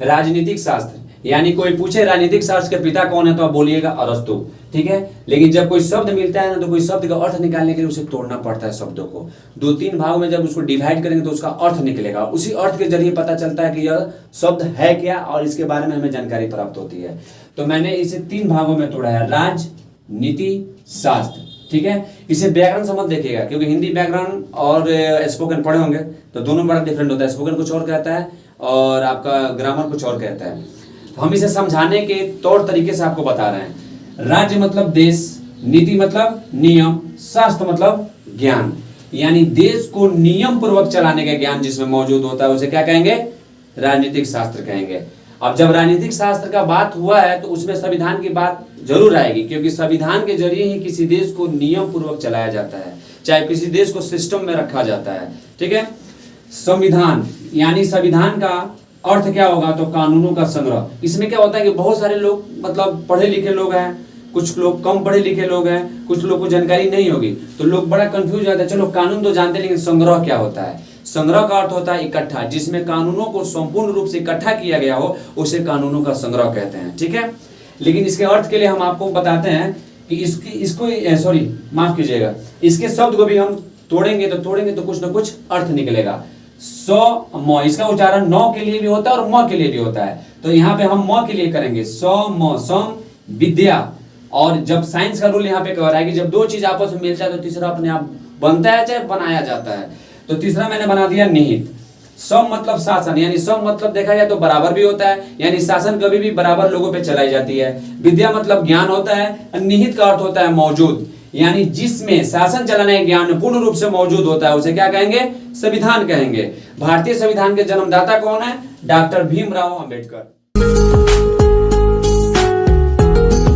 राजनीतिक शास्त्र, यानी कोई पूछे राजनीतिक शास्त्र के पिता कौन है तो आप बोलिएगा अरस्तु, ठीक है। लेकिन जब कोई शब्द मिलता है ना, तो कोई शब्द का अर्थ निकालने के लिए उसे तोड़ना पड़ता है। शब्दों को 2-3 भागों में जब उसको डिवाइड करेंगे तो उसका अर्थ निकलेगा, उसी अर्थ के जरिए पता चलता है कि यह शब्द है क्या, और इसके बारे में हमें जानकारी प्राप्त होती है। तो मैंने इसे 3 भागों में तोड़ा है, राजनीति शास्त्र, ठीक है। इसे व्याकरण से मत देखिएगा, क्योंकि हिंदी व्याकरण और स्पोकन पढ़े होंगे तो दोनों बड़ा डिफरेंट होता है। स्पोकन कुछ और कहता है और आपका ग्रामर कुछ और कहता है। तो हम इसे समझाने के तौर तरीके से आपको बता रहे हैं। राज्य मतलब देश, नीति मतलब नियम, शास्त्र मतलब ज्ञान, यानी देश को नियम पूर्वक चलाने का ज्ञान जिसमें मौजूद होता है उसे क्या कहेंगे? राजनीतिक शास्त्र कहेंगे। अब जब राजनीतिक शास्त्र का बात हुआ है तो उसमें संविधान की बात जरूर आएगी, क्योंकि संविधान के जरिए ही किसी देश को नियम पूर्वक चलाया जाता है, चाहे किसी देश को सिस्टम में रखा जाता है, ठीक है। संविधान यानी संविधान का अर्थ क्या होगा? तो कानूनों का संग्रह। इसमें क्या होता है कि बहुत सारे लोग मतलब पढ़े लिखे लोग हैं, कुछ लोग कम पढ़े लिखे लोग हैं, कुछ लोग को जानकारी नहीं होगी, तो लोग बड़ा कंफ्यूज हो जाते हैं। चलो कानून तो जानते हैं, लेकिन संग्रह क्या होता है? संग्रह का अर्थ होता है इकट्ठा, जिसमें कानूनों को संपूर्ण रूप से इकट्ठा किया गया हो उसे कानूनों का संग्रह कहते हैं, ठीक है। लेकिन इसके अर्थ के लिए हम आपको बताते हैं कि माफ कीजिएगा, इसके शब्द को भी हम तोड़ेंगे तो कुछ ना कुछ अर्थ निकलेगा। म, इसका उच्चारण नौ के लिए भी होता है और म के लिए भी होता है, तो यहाँ पे हम म के लिए करेंगे सम विद्या। और जब साइंस का रूल यहाँ पे कह रहा है कि जब 2 चीज आपस में मिल जाए तो तीसरा अपने आप बनता है चाहे बनाया जाता है, तो तीसरा मैंने बना दिया निहित। सम मतलब शासन, यानी सम मतलब देखा जाए तो बराबर भी होता है, यानी शासन कभी भी बराबर लोगों पे चलाई जाती है। विद्या मतलब ज्ञान होता है। निहित का अर्थ होता है मौजूद, यानी जिसमें शासन चलाने का ज्ञान पूर्ण रूप से मौजूद होता है उसे क्या कहेंगे? संविधान कहेंगे। भारतीय संविधान के जन्मदाता कौन है? डॉक्टर भीमराव अंबेडकर।